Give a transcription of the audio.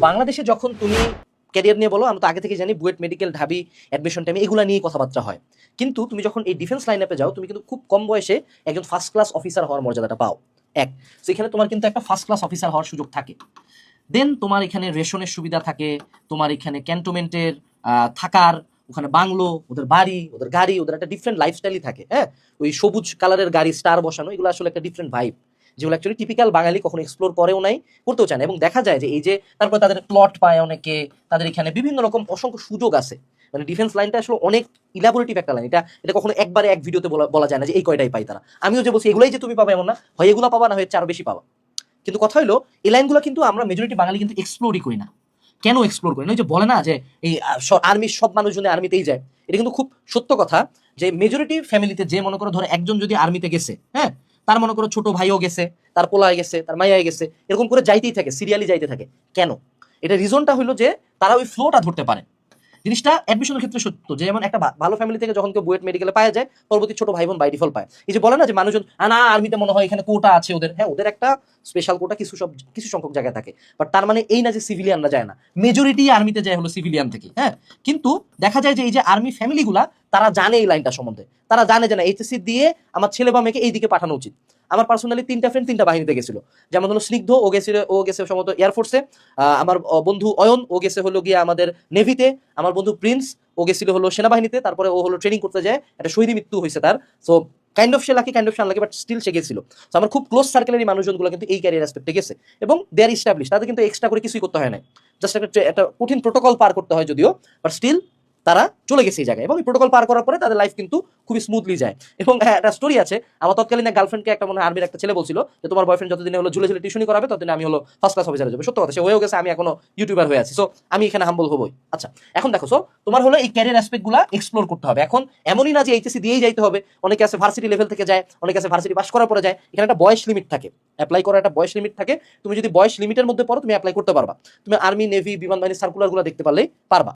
বাংলাদেশে যখন তুমি ক্যারিয়ার নিয়ে বলো, আমরা তো আগে থেকে জানি বুয়েট, মেডিকেল, ঢাবি, অ্যাডমিশন টাইমে এগুলো নিয়ে কথাবার্তা হয়। কিন্তু তুমি যখন এই ডিফেন্স লাইন আপে যাও, তুমি কিন্তু খুব কম বয়সে একজন ফার্স্ট ক্লাস অফিসার হওয়ার মর্যাদাটা পাও। এক, সেখানে তোমার কিন্তু একটা ফার্স্ট ক্লাস অফিসার হওয়ার সুযোগ থাকে। দেন তোমার এখানে রেশনের সুবিধা থাকে, তোমার এখানে ক্যান্টনমেন্টের থাকার, ওখানে বাংলো, ওদের বাড়ি, ওদের গাড়ি, ওদের একটা ডিফারেন্ট লাইফস্টাইলই থাকে। হ্যাঁ, ওই সবুজ কালারের গাড়ি, স্টার বসানো, এগুলো আসলে একটা ডিফারেন্ট ভাইব, যেগুলো অ্যাকচুয়ালি টিপিক্যাল বাঙালি কখনো এক্সপ্লোর করেও নাই, করতেও চায় না। এবং দেখা যায় যে এই যে তারপর তাদের প্লট পায় অনেকে, তাদের এখানে বিভিন্ন রকম অসংখ্য সুযোগ আছে। মানে ডিফেন্স লাইনটা আসলে অনেক ইলাবোরেটিভ একটা লাইন। এটা কখনো একবারে এক ভিডিওতে বলা যায় না যে এই কয়টাই পাই তারা। আমিও যে বলছি এগুলাই যে তুমি পাবে এমন না, হয় এগুলো পাবা, না হচ্ছে আরো বেশি পাবা। কিন্তু কথা হলো এই লাইনগুলো কিন্তু আমরা মেজরিটি বাঙালি কিন্তু এক্সপ্লোরই করি না। কেন এক্সপ্লোর করি না? ওই যে বলে না যে এই আর্মির সব মানুষজন আর্মিতেই যায়, এটা কিন্তু খুব সত্য কথা। যে মেজরিটি ফ্যামিলিতে যে মনে করো ধরো একজন যদি আর্মিতে গেছে, হ্যাঁ, তার মনে করো ছোট ভাইও গেছে, তার পোলায় গেছে, তার মাইয়ায় গেছে, এরকম করে যাইতেই থাকে, সিরিয়ালি যাইতে থাকে। কেন? এটা রিজনটা হলো যে তারা ওই ফ্লোটা ধরতে পারে। জিনিসটা অ্যাডমিশনের ক্ষেত্রে সত্য, যে যেমন একটা ভালো ফ্যামিলি থেকে যখন কেউ বুয়েট মেডিকেলে পাওয়া যায়, পরবর্তী ছোট ভাই বোন বাই ডিফল্ট পায়। এই যে বলে না যে মানুষজন না আর্মিতে মনে হয় এখানে কোটা আছে ওদের, হ্যাঁ, ওদের একটা স্পেশাল কোটা কিছু সংখ্যক জায়গায় থাকে। বাট তার মানে এই না যে সিভিলিয়ানরা যায় না, মেজরিটি আর্মিতে যায় হলো সিভিলিয়ান থেকে। হ্যাঁ, কিন্তু দেখা যায় যে এই যে আর্মি ফ্যামিলিগুলা, তারা জানে এই লাইনটা সম্বন্ধে, তারা জানে যে না এইচএসসি দিয়ে আমার ছেলে বা মেয়েকে এই দিকে পাঠানো উচিত। আমার পার্সোনালি 3টা ফ্রেন্ড 3টা বাহিনীতে গেছিল। যেমন হলো স্নিগ্ধ, ও গেছে সম্ভবত এয়ারফোর্সে। আমার বন্ধু অয়ন, ও গেছে হলো গিয়ে আমাদের নেভিতে। আমার বন্ধু প্রিন্স, ও গেছিল হলো সেনাবাহিনীতে। তারপরে ও হলো ট্রেনিং করতে যায়, একটা শহীদ মৃত্যু হয়েছে তার। সো কাইন্ড অফ সে লাকি, কাইন্ড অফ সে আনলাকি, বাট স্টিল সে গেছিল। সো আমার খুব ক্লোজ সার্কেলের এই মানুষজনগুলো কিন্তু এই ক্যারিয়ার অ্যাসপেক্টে গেছে এবং দে আর ইস্টাবলিশ। তাদের কিন্তু এক্সট্রা করে কিছুই করতে হয় না, জাস্ট একটা কঠিন প্রোটোকল পার করতে হয় যদিও, বাট স্টিল তারা চলে গেছে এই জায়গায়। এবং এই প্রোটোকল পার করার পরে তাদের লাইফ কিন্তু খুবই স্মুথলি যায়। এবং হ্যাঁ, একটা স্টোরি আছে, আমার তৎকালীন এক গার্লফ্রেন্ডকে একটা মনে হয় আর্মির একটা ছেলে বলছিল যে তোমার বয়ফ্রেন্ড যতদিনে হলো ঝুলে ঝুলে টিউশনি করাবে, ততদিন আমি হলো ফার্স্ট ক্লাস অফিসারে যাবে। সত্য কথা, সে হয়েও গেছে, আমি এখনো ইউটিউবার হয়ে আছি। সো আমি এখানে হাম্বল হবই। আচ্ছা, এখন দেখো, সো তোমার হলো এই ক্যারিয়ার অ্যাসপেক্ট গুলা এক্সপ্লোর করতে হবে। এখন এমনই না যে এইচএসসি দিয়েই যাইতে হবে। অনেকে আছে ভার্সিটি লেভেল থেকে যায়, অনেকে আছে ভার্সিটি পাস করার পরে যায়। এখানে একটা বয়স লিমিট থাকে, অ্যাপ্লাই করার একটা বয়স লিমিট থাকে। তুমি যদি বয়স লিমিটের মধ্যে পড়ো, তুমি অ্যাপ্লাই করতে পারবা। তুমি আর্মি, নেভি, বিমান বাহিনী সার্কুলার গুলো দেখতে পারলেই পারবা।